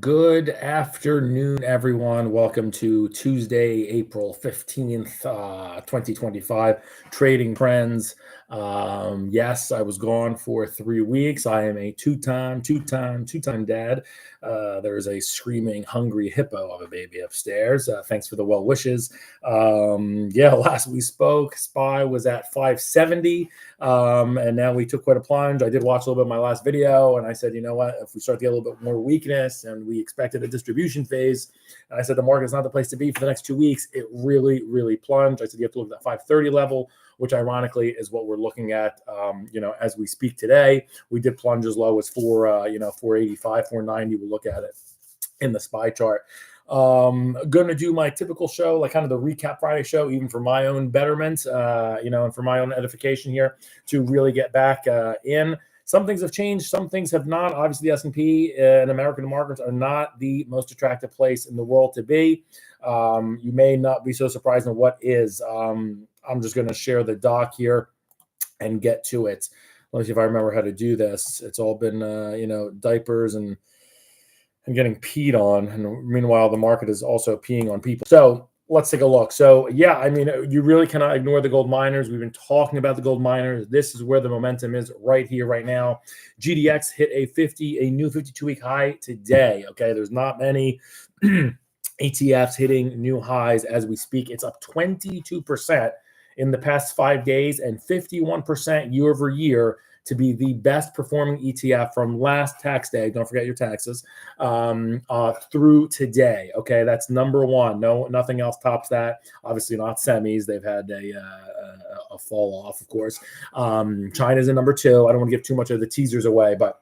Good afternoon, everyone. Welcome to Tuesday, April 15th, 2025, Trading Trends. Yes, I was gone for 3 weeks. I am a two-time dad. There is a screaming, hungry hippo of a baby upstairs. Thanks for the well wishes. Last we spoke, SPY was at 570, and now we took quite a plunge. I did watch a little bit of my last video, and I said, you know what, if we start to get a little bit more weakness, and we expected a distribution phase, and I said the market's not the place to be for the next 2 weeks, it really plunged. I said you have to look at that 530 level, which ironically is what we're looking at, as we speak today. We did plunge as low as 485, 490. We'll look at it in the SPY chart. Going to do my typical show, like kind of the recap Friday show, even for my own betterment, and for my own edification here, to really get back in. Some things have changed, some things have not. Obviously, the S&P and American markets are not the most attractive place in the world to be. You may not be so surprised in what is. I'm just going to share the doc here and get to it. Let me see if I remember how to do this. It's all been, diapers and getting peed on. And meanwhile, the market is also peeing on people. So let's take a look. So, you really cannot ignore the gold miners. We've been talking about the gold miners. This is where the momentum is right here, right now. GDX hit a new 52-week high today. Okay, there's not many ETFs hitting new highs as we speak. It's up 22% in the past 5 days and 51% year over year to be the best performing ETF from last tax day. Don't forget your taxes through today. Okay, that's number one. No, nothing else tops that. Obviously not semis. They've had a fall off, of course. China's in number two. I don't want to give too much of the teasers away, but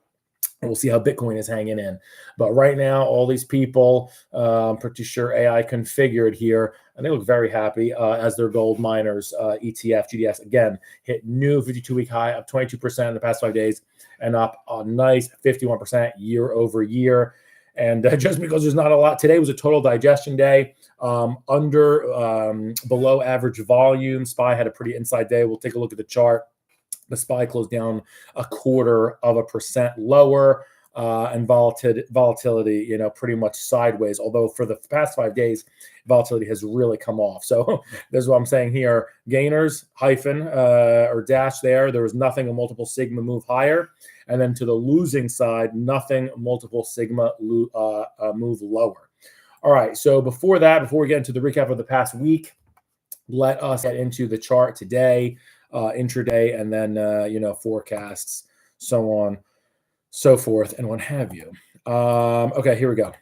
we'll see how Bitcoin is hanging in. But right now, all these people, I'm pretty sure AI configured here, and they look very happy as their gold miners ETF, GDX, again, hit new 52-week high, up 22% in the past 5 days, and up a nice 51% year over year. And just because there's not a lot, today was a total digestion day, below average volume. SPY had a pretty inside day. We'll take a look at the chart. The SPY closed down 0.25% lower, and volatility, pretty much sideways. Although for the past 5 days, volatility has really come off. So this is what I'm saying here: gainers or dash there. There was nothing a multiple sigma move higher, and then to the losing side, nothing multiple sigma move lower. All right. So before we get into the recap of the past week, let us get into the chart today. Intraday, and then forecasts, so on, so forth, and what have you. Okay, here we go.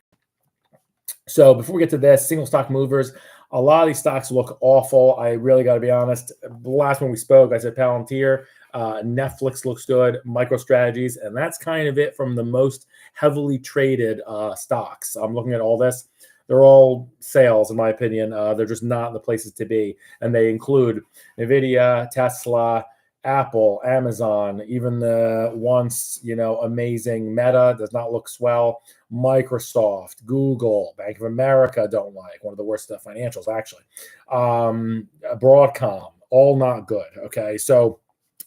So before we get to this, single stock movers, a lot of these stocks look awful. I really got to be honest. The last one we spoke, I said Palantir, Netflix looks good, MicroStrategies, and that's kind of it from the most heavily traded stocks. I'm looking at all this. They're all sales, in my opinion. They're just not the places to be. And they include NVIDIA, Tesla, Apple, Amazon, even the once, amazing Meta does not look swell. Microsoft, Google, Bank of America don't like. One of the worst financials, actually. Broadcom, all not good. Okay, so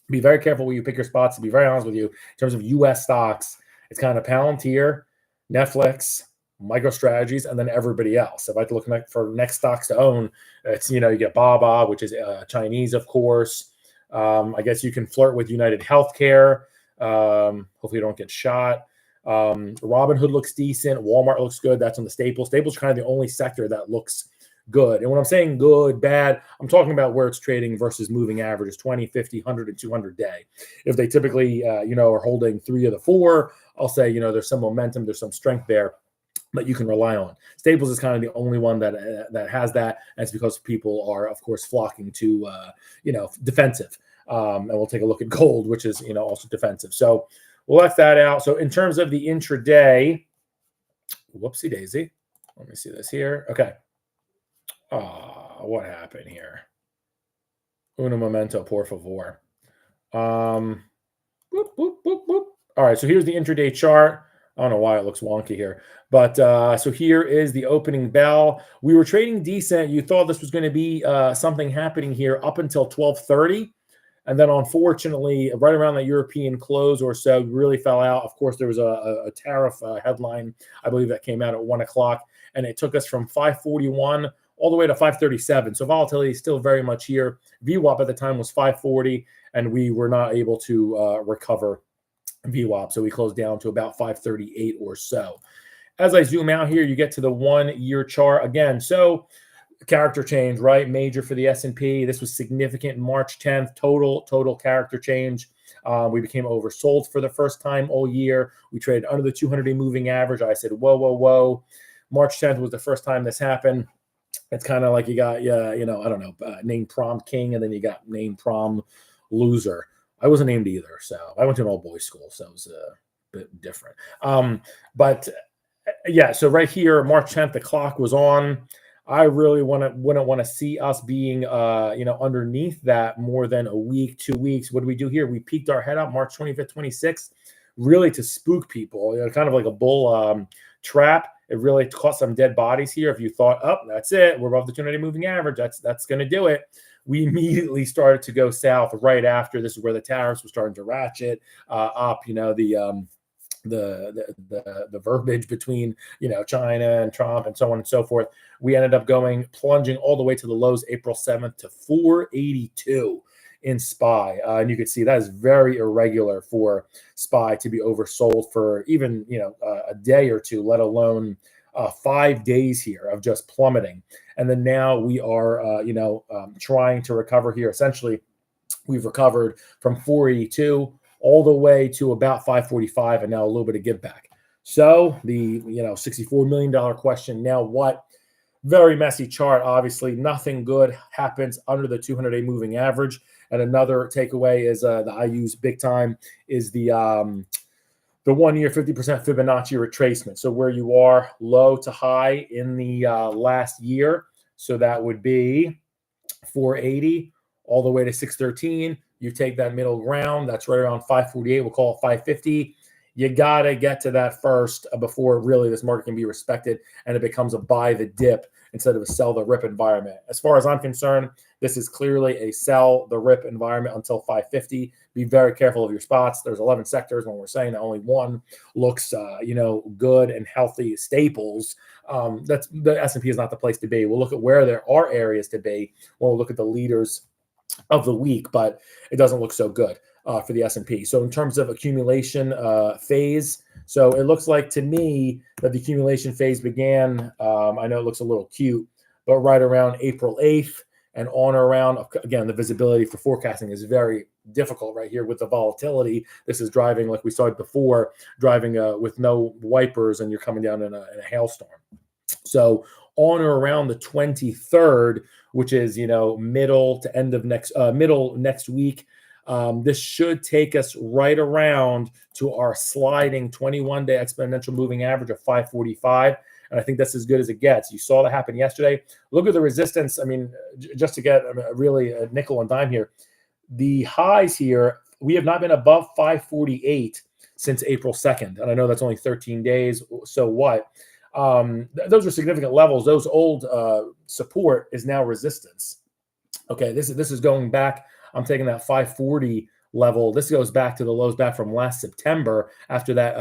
be very careful where you pick your spots. To be very honest with you, in terms of U.S. stocks, it's kind of Palantir, Netflix, MicroStrategies, and then everybody else. If I look for next stocks to own, it's, you get Baba, which is Chinese, of course. I guess you can flirt with United Healthcare. Hopefully you don't get shot. Robinhood looks decent. Walmart looks good. That's on the staples. Staples are kind of the only sector that looks good. And when I'm saying good, bad, I'm talking about where it's trading versus moving averages, 20, 50, 100, and 200 day. If they typically, are holding 3 of the 4, I'll say, there's some momentum, there's some strength there that you can rely on. Staples is kind of the only one that has that. And it's because people are, of course, flocking to, defensive. And we'll take a look at gold, which is, also defensive. So we'll let that out. So in terms of the intraday, whoopsie daisy. Let me see this here. Okay. What happened here? Uno momento, por favor. Boop, boop, boop, boop. All right. So here's the intraday chart. I don't know why it looks wonky here, but so here is the opening bell. We were trading decent. You thought this was going to be something happening here up until 12:30, And then unfortunately, right around the European close or so, really fell out. Of course, there was a tariff headline, I believe, that came out at 1 o'clock, and it took us from 541 all the way to 537. So volatility is still very much here. VWAP at the time was 540, and we were not able to recover VWAP. So we closed down to about 538 or so. As I zoom out here, you get to the 1 year chart again. So character change, right? Major for the S&P. This was significant. March 10th, total character change. We became oversold for the first time all year. We traded under the 200-day moving average. I said, whoa, whoa, whoa. March 10th was the first time this happened. It's kind of like you got, I don't know, named prom king, and then you got named prom loser. I wasn't named either, so I went to an all-boys school, so it was a bit different. But yeah, so right here, March 10th, the clock was on. I really wouldn't want to see us being, underneath that more than a week, 2 weeks. What do we do here? We peaked our head up March 25th, 26th, really to spook people, kind of like a bull trap. It really caught some dead bodies here. If you thought, oh, that's it, we're above the 200-day moving average, that's going to do it. We immediately started to go south right after. This is where the tariffs were starting to ratchet up. The verbiage between China and Trump and so on and so forth. We ended up plunging all the way to the lows April 7th to 482 in SPY, and you can see that is very irregular for SPY to be oversold for even a day or two, let alone 5 days here of just plummeting. And then now we are trying to recover here. Essentially, we've recovered from 482 all the way to about 545, and now a little bit of give back. So the $64 million question, now what? Very messy chart. Obviously, nothing good happens under the 200-day moving average. And another takeaway is that I use big time is the 1 year 50% Fibonacci retracement. So where you are low to high in the last year. So that would be 480 all the way to 613. You take that middle ground, that's right around 548. We'll call it 550. You got to get to that first before really this market can be respected and it becomes a buy the dip instead of a sell the rip environment. As far as I'm concerned, this is clearly a sell the rip environment until 550. Be very careful of your spots. There's 11 sectors. When we're saying that only one looks, good and healthy staples, that's the S&P is not the place to be. We'll look at where there are areas to be when we'll look at the leaders of the week, but it doesn't look so good for the S&P. So in terms of accumulation phase, so it looks like to me that the accumulation phase began, I know it looks a little cute, but right around April 8th and on around, again, the visibility for forecasting is very difficult right here with the volatility. This is driving, like we saw before, driving with no wipers and you're coming down in a hailstorm. So on or around the 23rd, which is, middle to end of middle next week, this should take us right around to our sliding 21-day exponential moving average of 545. And I think that's as good as it gets. You saw that happen yesterday. Look at the resistance. I mean, just to get really a nickel and dime here, the highs here, we have not been above 548 since April 2nd. And I know that's only 13 days. So what? Those are significant levels. Those old support is now resistance. Okay, this is going back. I'm taking that 540 level. This goes back to the lows back from last September after that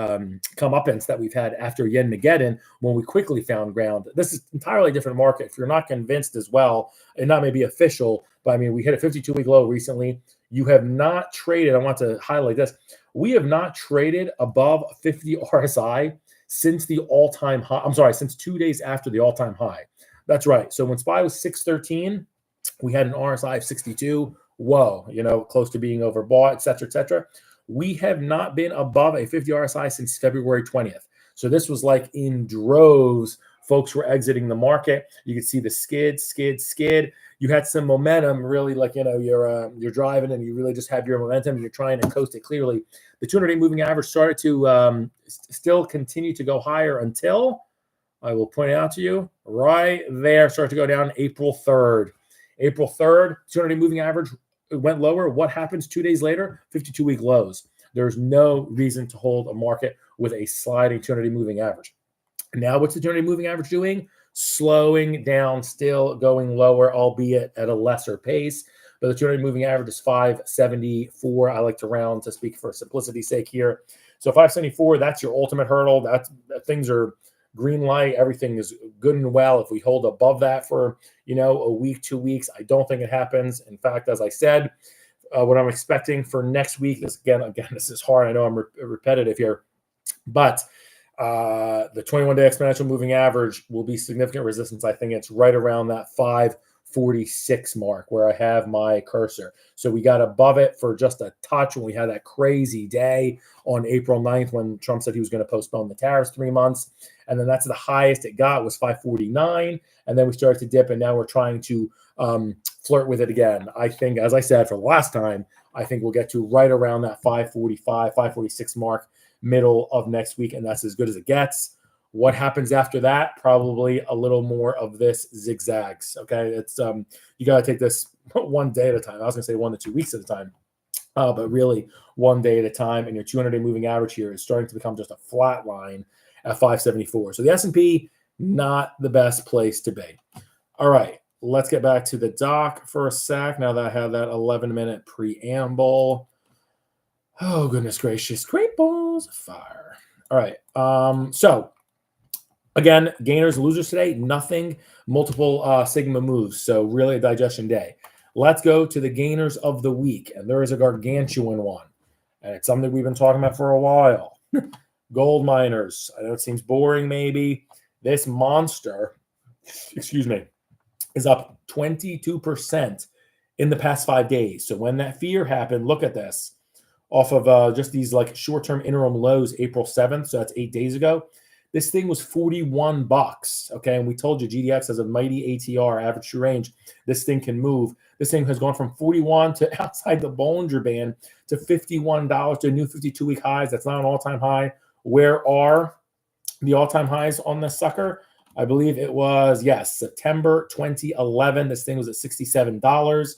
comeuppance that we've had after Yen-Mageddon when we quickly found ground. This is entirely different market. If you're not convinced as well, and not maybe official, but I mean, we hit a 52-week low recently. You have not traded. I want to highlight this. We have not traded above 50 RSI since the all-time high. I'm sorry, since 2 days after the all-time high. That's right. So when SPY was 613, we had an RSI of 62. Whoa, close to being overbought, et cetera, et cetera. We have not been above a 50 RSI since February 20th. So this was like in droves. Folks were exiting the market. You could see the skid. You had some momentum, really, like you're driving and you really just have your momentum and you're trying to coast it clearly. The 200-day moving average started to still continue to go higher until I will point out to you right there, started to go down April 3rd. April 3rd, 200-day moving average went lower. What happens 2 days later? 52-week lows. There's no reason to hold a market with a sliding 200-day moving average. Now, what's the 200-day moving average doing? Slowing down, still going lower, albeit at a lesser pace. but the 200 moving average is 574. I like to round to speak for simplicity's sake here. So 574, that's your ultimate hurdle. Things are green light. Everything is good and well. If we hold above that for, a week, 2 weeks, I don't think it happens. In fact, as I said, what I'm expecting for next week is, again, this is hard. I know I'm repetitive here, but the 21-day exponential moving average will be significant resistance. I think it's right around that 546 mark where I have my cursor. So we got above it for just a touch when we had that crazy day on April 9th when Trump said he was going to postpone the tariffs 3 months. And then that's the highest it got was 549. And then we started to dip, and now we're trying to flirt with it again. I think, as I said for the last time, I think we'll get to right around that 545, 546 mark middle of next week, and that's as good as it gets. What happens after that? Probably a little more of this zigzags. Okay, it's you got to take this one day at a time. I was going to say 1 to 2 weeks at a time, but really one day at a time. And your 200-day moving average here is starting to become just a flat line at 574. So the S&P, not the best place to be. All right, let's get back to the doc for a sec. Now that I have that 11-minute preamble. Oh, goodness gracious. Great balls of fire. All right. So, again, gainers, losers today, nothing, multiple sigma moves. So, really a digestion day. Let's go to the gainers of the week. And there is a gargantuan one. And it's something we've been talking about for a while. Gold miners. I know it seems boring, maybe. This monster, is up 22% in the past 5 days. So, when that fear happened, look at this. Off of just these like short-term interim lows, April 7th, so that's 8 days ago. This thing was $41, okay? And we told you GDX has a mighty ATR, average true range. This thing can move. This thing has gone from 41 to outside the Bollinger Band to $51 to new 52-week highs. That's not an all-time high. Where are the all-time highs on this sucker? I believe it was, September 2011. This thing was at $67.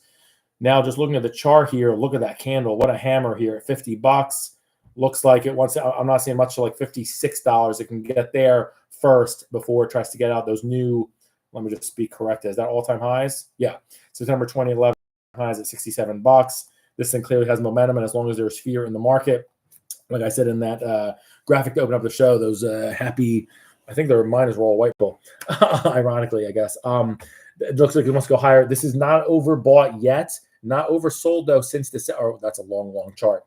Now, just looking at the chart here, look at that candle. What a hammer here at $50. Looks like it wants. I'm not seeing much like $56. It can get there first before it tries to get out those new. Let me just be correct. Is that all-time highs? Yeah, September 2011 highs at $67. This thing clearly has momentum, and as long as there's fear in the market, like I said in that graphic to open up the show, those happy. I think their miners were all white people. Ironically, I guess. It looks like it wants to go higher. This is not overbought yet. Not oversold, though, since this. Oh, that's a long, long chart.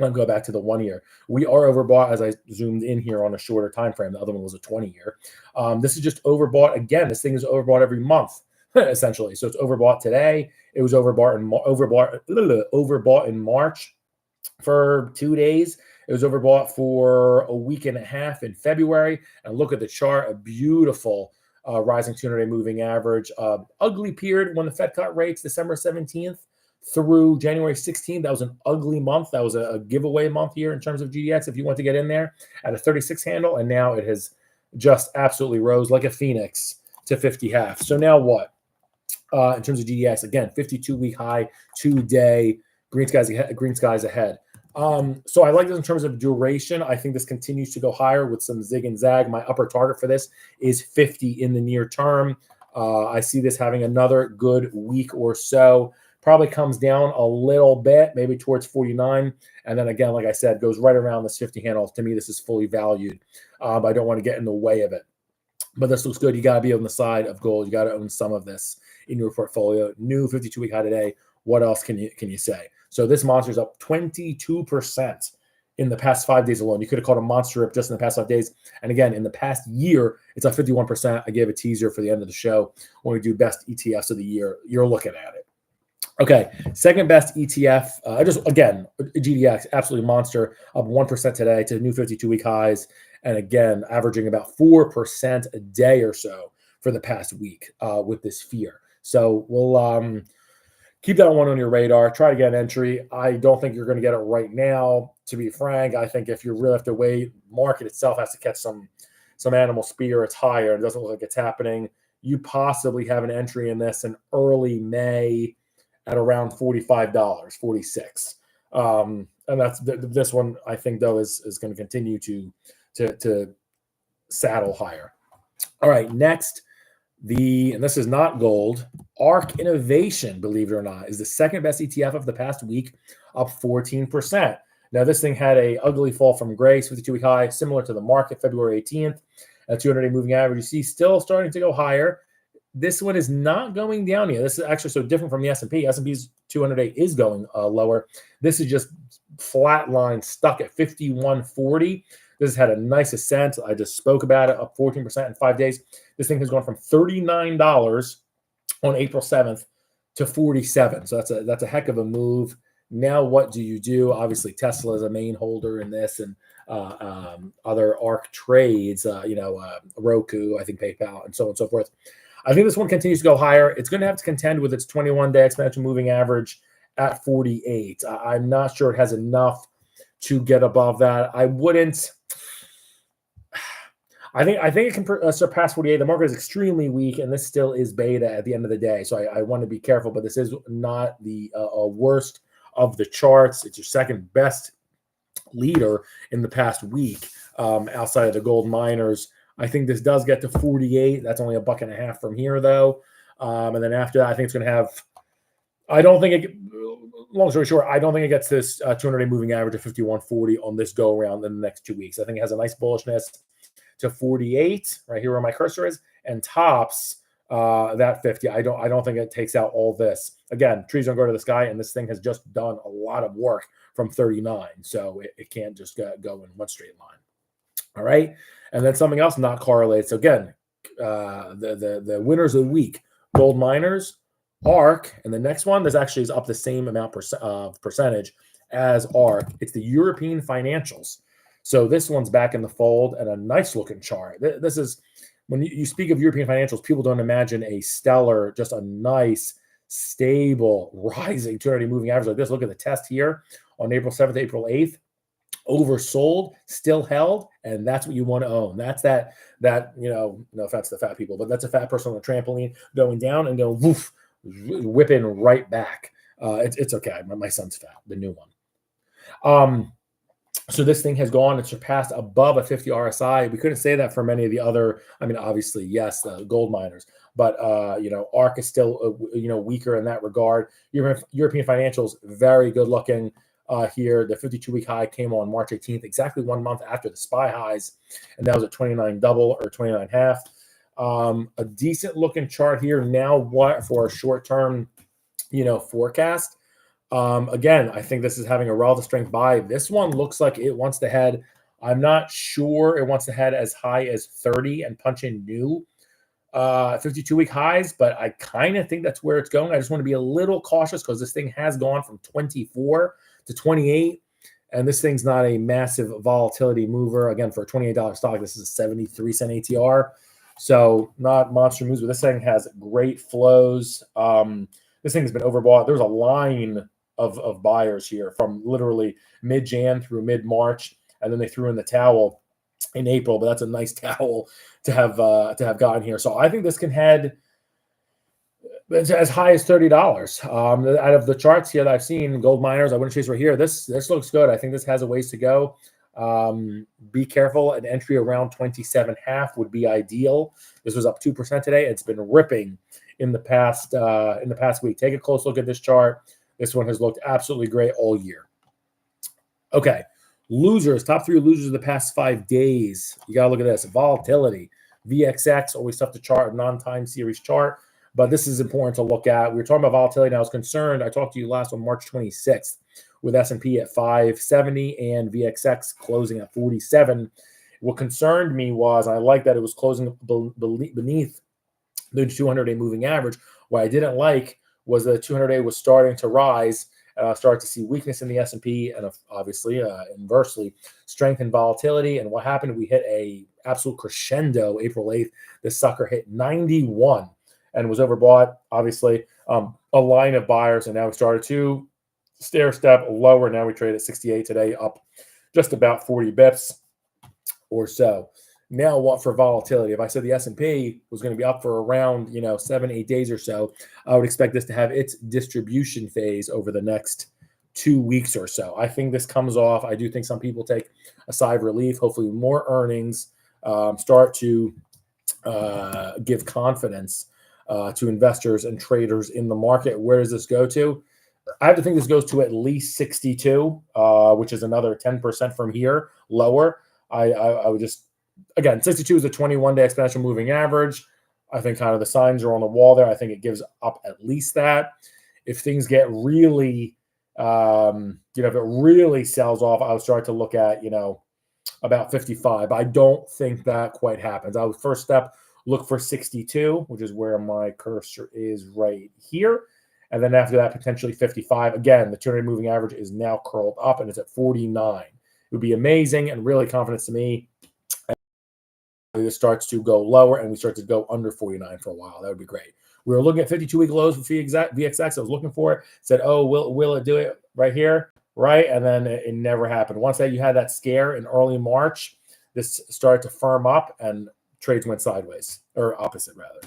I'll go back to the 1 year. We are overbought as I zoomed in here on a shorter time frame. The other one was a 20-year. This is just overbought. Again, this thing is overbought every month, essentially. So it's overbought today. It was overbought in March for 2 days. It was overbought for a week and a half in February. And look at the chart, a beautiful rising 200-day moving average. Ugly period when the Fed cut rates December 17th through January 16th. That was an ugly month. That was a giveaway month here in terms of GDX if you want to get in there at a 36 handle. And now it has just absolutely rose like a phoenix to 50 half. So now what? In terms of GDX, again, 52-week high, 2-day, green skies ahead. So I like this in terms of duration. I think this continues to go higher with some zig and zag. My upper target for this is 50 in the near term. I see this having another good week or so. Probably comes down a little bit, maybe towards 49. And then again, like I said, goes right around this 50 handle. To me, this is fully valued. I don't want to get in the way of it. But this looks good. You got to be on the side of gold. You got to own some of this in your portfolio. New 52-week high today. What else can you say? So this monster is up 22% in the past 5 days alone. You could have called a monster up just in the past 5 days. And again, in the past year, it's up 51%. I gave a teaser for the end of the show when we do best ETFs of the year. You're looking at it. Okay, second best ETF, GDX, absolutely monster, up 1% today to new 52-week highs. And again, averaging about 4% a day or so for the past week with this fear. So we'll keep that one on your radar. Try to get an entry. I don't think you're going to get it right now, to be frank. I think if you really have to wait, market itself has to catch some animal spirits higher. It doesn't look like it's happening. You possibly have an entry in this in early May at around $45, $46. And that's this one, I think, though, is going to continue to saddle higher. All right, next, And this is not gold, Ark Innovation, believe it or not, is the second best ETF of the past week, up 14%. Now, this thing had a ugly fall from grace, 52-week high, similar to the market, February 18th, a 200-day moving average. You see still starting to go higher. This one is not going down yet. This is actually so different from the S&P. S&P's 200-day is going lower. This is just flat line stuck at 51.40. This has had a nice ascent. I just spoke about it, up 14% in 5 days. This thing has gone from $39 on April 7th to 47. So that's a heck of a move. Now, what do you do? Obviously, Tesla is a main holder in this, and other ARK trades, Roku, I think PayPal, and so on and so forth. I think this one continues to go higher. It's going to have to contend with its 21-day exponential moving average at 48. I'm not sure it has enough to get above that. I think it can surpass 48. The market is extremely weak, and this still is beta at the end of the day. So I want to be careful, but this is not the worst of the charts. It's your second best leader in the past week, outside of the gold miners. I think this does get to 48. That's only $1.50 from here, though. And then after that, I think it's going to have. Long story short, I don't think it gets this 200-day moving average of 51.40 on this go around in the next 2 weeks. I think it has a nice bullishness to 48, right here where my cursor is, and tops that 50. I don't think it takes out all this. Again, trees don't go to the sky, and this thing has just done a lot of work from 39, so it can't just go in one straight line. All right, and then something else not correlates. So again, the winners of the week: gold miners, ARK, and the next one this actually is up the same amount percentage as ARK. It's the European financials. So this one's back in the fold, and a nice looking chart. This is when you speak of European financials, people don't imagine a stellar, just a nice, stable, rising 200-day moving average like this. Look at the test here on April 7th, April 8th. Oversold, still held, and that's what you want to own. That's that no offense to fat people, but that's a fat person on a trampoline going down and going woof, whipping right back. It's okay. My son's fat, the new one. So this thing has gone and surpassed above a 50 RSI. We couldn't say that for many of the other. I mean, obviously, yes, the gold miners, but ARK is still weaker in that regard. European financials, very good looking. Here, the 52-week high came on March 18th, exactly 1 month after the SPY highs, and that was at 29 double or 29 half. A decent looking chart here. Now, what for a short-term, forecast? Again, I think this is having a relative strength buy. This one looks like it wants to head. I'm not sure it wants to head as high as 30 and punch in new 52-week highs, but I kind of think that's where it's going. I just want to be a little cautious because this thing has gone from 24 to 28, and this thing's not a massive volatility mover. Again, for a $28 stock, this is a 73-cent ATR, so not monster moves, but this thing has great flows. This thing has been overbought. There's a line of buyers here from literally mid-Jan through mid-March, and then they threw in the towel in April, but that's a nice towel to have gotten here. So I think this can head as high as $30. Out of the charts here that I've seen, gold miners, I wouldn't chase right here. This looks good. I think this has a ways to go. Be careful. An entry around 27.5 would be ideal. This was up 2% today. It's been ripping in the past week. Take a close look at this chart. This one has looked absolutely great all year. Okay, losers, top 3 losers of the past 5 days. You gotta look at this. Volatility, VXX, always tough to chart, a non-time series chart, but this is important to look at. We were talking about volatility, and I was concerned. I talked to you last on March 26th with S&P at 570 and VXX closing at 47. What concerned me was, I like that it was closing beneath the 200-day moving average. What I didn't like was the 200-day was starting to rise, start to see weakness in the S&P, and obviously, inversely, strength in volatility. And what happened? We hit a absolute crescendo April 8th. This sucker hit 91 and was overbought. Obviously, a line of buyers, and now we started to stair step lower. Now we trade at 68 today, up just about 40 bips or so. Now, what for volatility? If I said the S&P was going to be up for around 7-8 days or so, I would expect this to have its distribution phase over the next 2 weeks or so. I think this comes off. I do think some people take a sigh of relief. Hopefully, more earnings start to give confidence to investors and traders in the market. Where does this go to? I have to think this goes to at least 62, which is another 10% from here, lower. I would just, again, 62 is a 21-day exponential moving average. I think kind of the signs are on the wall there. I think it gives up at least that. If things get really, if it really sells off, I would start to look at, about 55. I don't think that quite happens. I would first step look for 62, which is where my cursor is right here. And then after that, potentially 55. Again, the 200 moving average is now curled up and it's at 49. It would be amazing and really confidence to me. It starts to go lower and we start to go under 49 for a while. That would be great. We were looking at 52-week lows for VXX. I was looking for it. Said, oh, will it do it right here? Right. And then it never happened. Once that you had that scare in early March, this started to firm up and trades went sideways, or opposite rather.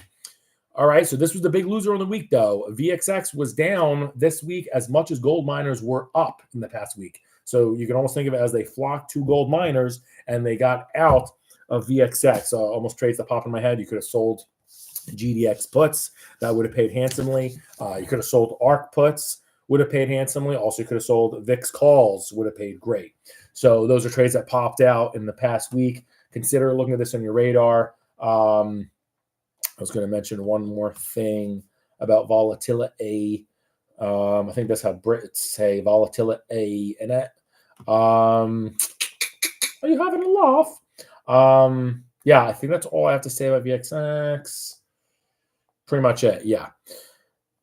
All right, so this was the big loser of the week, though. VXX was down this week as much as gold miners were up in the past week. So you can almost think of it as they flocked to gold miners and they got out of VXX. Almost trades that pop in my head. You could have sold GDX puts. That would have paid handsomely. You could have sold Ark puts. Would have paid handsomely. Also, you could have sold VIX calls. Would have paid great. So those are trades that popped out in the past week. Consider looking at this on your radar. I was going to mention one more thing about volatility. I think that's how Brits say volatility in it. Are you having a laugh? Yeah, I think that's all I have to say about VXX. Pretty much it. Yeah.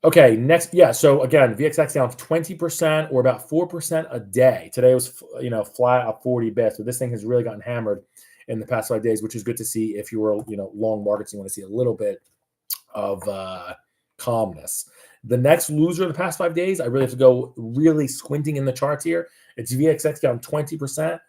Okay, next. Yeah, so again, VXX down 20% or about 4% a day. Today was, flat up 40 bits. So this thing has really gotten hammered in the past 5 days, which is good to see if you were, long markets. You want to see a little bit of calmness. The next loser of the past 5 days, I really have to go really squinting in the charts here. It's VXX down 20%.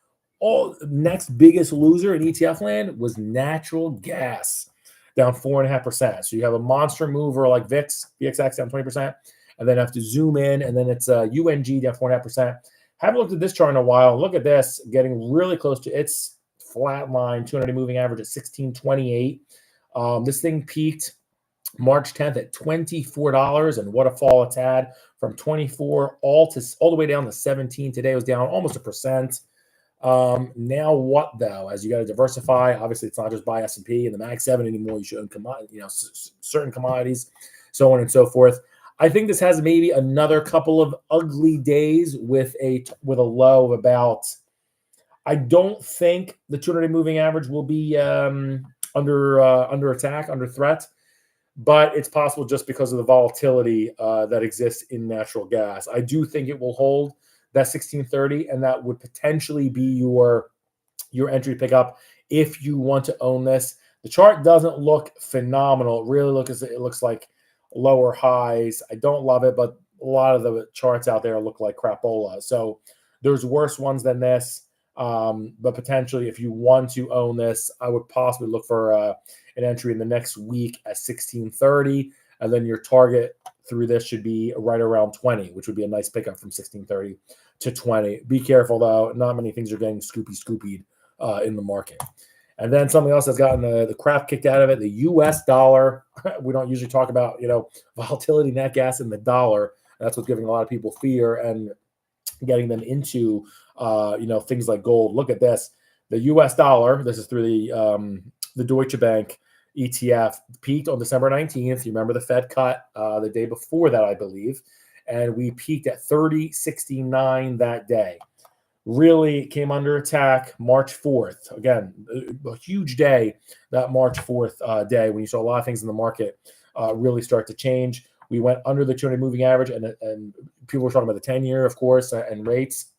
Next biggest loser in ETF land was natural gas, down 4.5%. So you have a monster mover like VXX down 20%, and then have to zoom in, and then it's UNG down 4.5%. Haven't looked at this chart in a while. Look at this, getting really close to its flat line, 200 moving average at 1628. This thing peaked March 10th at $24, and what a fall it's had from 24 all the way down to 17. Today it was down almost 1%. Now what though? As you got to diversify, obviously it's not just buy S&P and the Mag 7 anymore. You should own certain commodities, so on and so forth. I think this has maybe another couple of ugly days with a low of about. I don't think the 200 moving average will be under attack, under threat, but it's possible just because of the volatility that exists in natural gas. I do think it will hold that 1630, and that would potentially be your entry pickup if you want to own this. The chart doesn't look phenomenal. It really looks like lower highs. I don't love it, but a lot of the charts out there look like crapola. So there's worse ones than this. But potentially, if you want to own this, I would possibly look for an entry in the next week at 1630, and then your target through this should be right around 20, which would be a nice pickup from 1630 to 20. Be careful though; not many things are getting scoopied in the market. And then something else that's gotten the crap kicked out of it: the U.S. dollar. We don't usually talk about volatility, net gas, and the dollar. That's what's giving a lot of people fear and getting them into things like gold. Look at this. The U.S. dollar, this is through the Deutsche Bank ETF, peaked on December 19th. You remember the Fed cut the day before that, I believe, and we peaked at 30.69 that day. Really came under attack March 4th. Again, a huge day, that March 4th day, when you saw a lot of things in the market really start to change. We went under the 200 moving average, and people were talking about the 10-year, of course, and rates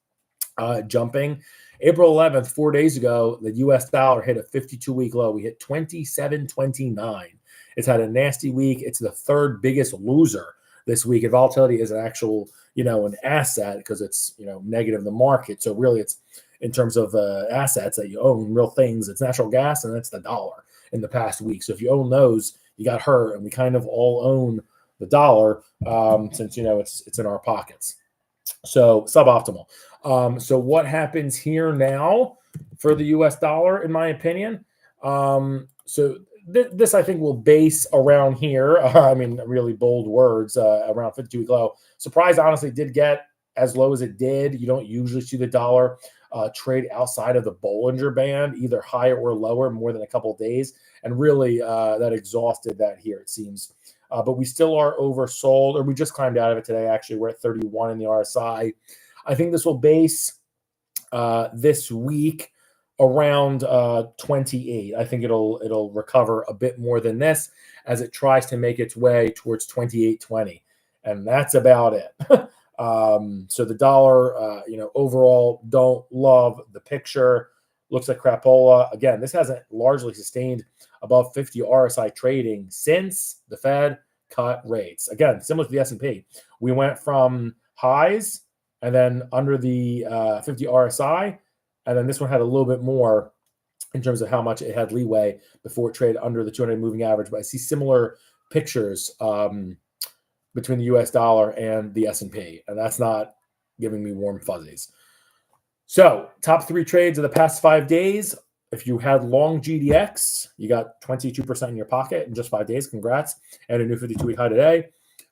jumping. April 11th, 4 days ago, the U.S. dollar hit a 52-week low. We hit 27.29. It's had a nasty week. It's the third biggest loser this week. And volatility is an actual, an asset because it's, negative in the market. So really it's in terms of assets that you own, real things. It's natural gas and it's the dollar in the past week. So if you own those, you got hurt. And we kind of all own the dollar since, it's in our pockets. So suboptimal. So what happens here now for the U.S. dollar, in my opinion? So this I think will base around here. I mean, really bold words, around 52-week low. Surprise, honestly, did get as low as it did. You don't usually see the dollar trade outside of the Bollinger Band, either higher or lower, more than a couple of days. And really, that exhausted that here, it seems. But we still are oversold, or we just climbed out of it today. Actually, we're at 31 in the RSI. I think this will base this week around 28. I think it'll recover a bit more than this as it tries to make its way towards 28.20, and that's about it. So the dollar, overall, don't love the picture. Looks like crapola. Again, this hasn't largely sustained above 50 RSI trading since the Fed cut rates. Again, similar to the S&P, we went from highs and then under the 50 RSI, and then this one had a little bit more in terms of how much it had leeway before it traded under the 200 moving average. But I see similar pictures between the US dollar and the S&P, and that's not giving me warm fuzzies. So top 3 trades of the past 5 days. If you had long GDX, you got 22% in your pocket in just 5 days. Congrats. And a new 52-week high today.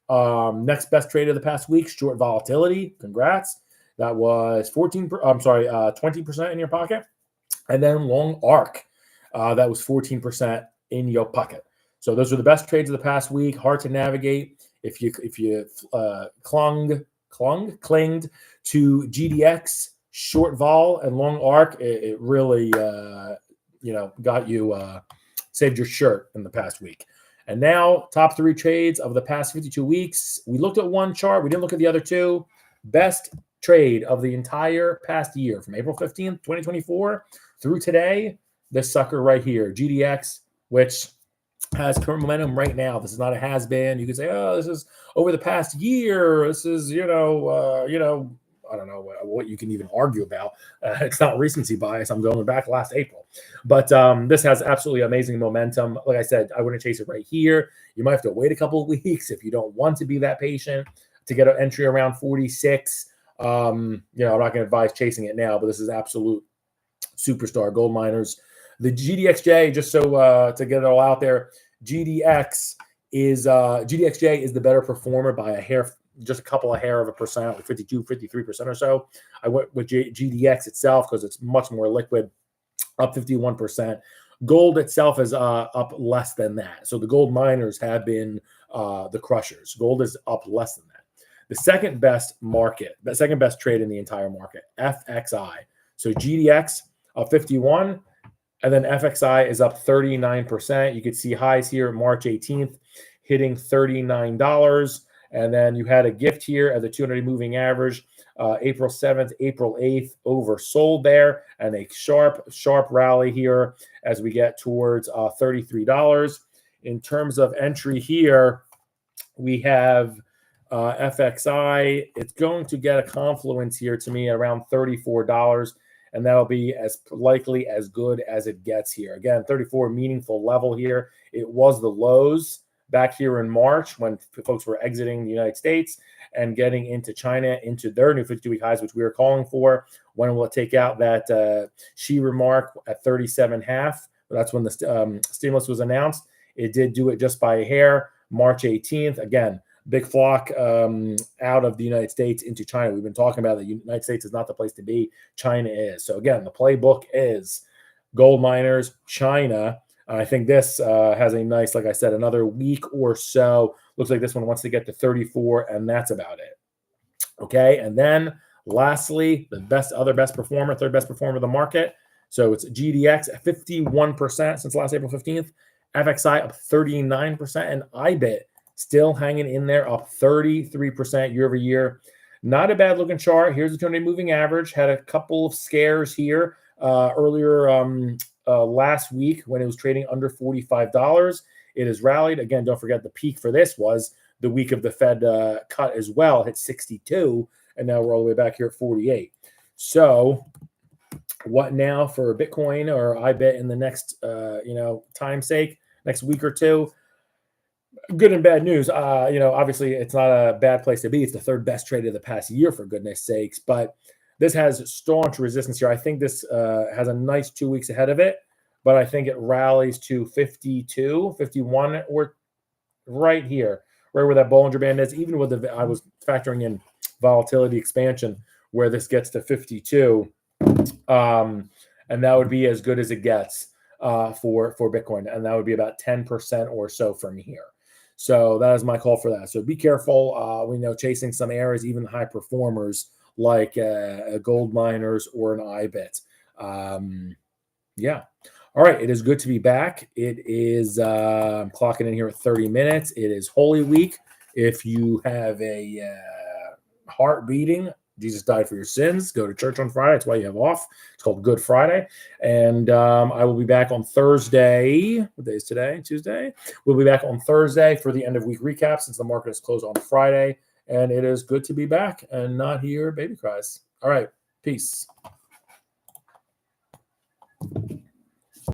Next best trade of the past week, short volatility. Congrats. That was 20% in your pocket. And then long Ark. That was 14% in your pocket. So those are the best trades of the past week. Hard to navigate. If you clinged to GDX, short vol, and long Ark, it really got you saved your shirt in the past week. And now top 3 trades of the past 52 weeks. We looked at one chart. We didn't look at the other 2. Best trade of the entire past year from April 15th, 2024 through today. This sucker right here, GDX, which has current momentum right now. This is not a has-been. You could say, oh, this is over the past year. This is, I don't know what you can even argue about. It's not recency bias. I'm going back last April. But this has absolutely amazing momentum. Like I said, I wouldn't chase it right here. You might have to wait a couple of weeks if you don't want to be that patient to get an entry around 46. I'm not going to advise chasing it now, but this is absolute superstar gold miners. The GDXJ, just so to get it all out there, GDXJ is the better performer by a hair, just a couple of hair of a percent, like 52, 53% or so. I went with GDX itself because it's much more liquid, up 51%. Gold itself is up less than that. So the gold miners have been the crushers. Gold is up less than that. The second best trade in the entire market, FXI. So GDX up 51, and then FXI is up 39%. You could see highs here March 18th, hitting $39. And then you had a gift here at the 200 moving average, April 7th, April 8th, oversold there, and a sharp rally here as we get towards $33. In terms of entry here, we have FXI. It's going to get a confluence here to me around $34, and that'll be as likely as good as it gets here. Again, 34 meaningful level here. It was the lows back here in March when folks were exiting the United States and getting into China, into their new 52-week highs, which we were calling for. When will it take out that she remark at 37.5? That's when the stimulus was announced. It did do it just by a hair. March 18th, again, big flock out of the United States into China. We've been talking about the United States is not the place to be. China is. So again, the playbook is gold miners, China. I think this has a nice, like I said, another week or so. Looks like this one wants to get to 34, and that's about it. Okay, and then lastly, the third best performer of the market. So it's GDX at 51% since last April 15th. FXI up 39%, and IBIT still hanging in there, up 33% year over year. Not a bad looking chart. Here's the 200 moving average. Had a couple of scares here earlier last week when it was trading under $45. It has rallied. Again, don't forget the peak for this was the week of the Fed cut as well, hit 62, and now we're all the way back here at 48. So what now for Bitcoin or IBIT in the next, time's sake, next week or two? Good and bad news. Obviously it's not a bad place to be. It's the third best trade of the past year, for goodness sakes. But this has staunch resistance here. I think this has a nice 2 weeks ahead of it. but I think it rallies to 52, 51, or right here, right where that Bollinger Band is. Even with I was factoring in volatility expansion, where this gets to 52, and that would be as good as it gets for Bitcoin, and that would be about 10% or so from here. So that is my call for that. So be careful. We know chasing some areas, even high performers like gold miners or an IBIT. Yeah. All right. It is good to be back. It is, I'm clocking in here at 30 minutes. It is Holy Week. If you have a heart beating, Jesus died for your sins, go to church on Friday. That's why you have off. It's called Good Friday. And I will be back on Thursday. What day is today? Tuesday. We'll be back on Thursday for the end of week recap, since the market is closed on Friday. And it is good to be back and not hear baby cries. All right. Peace.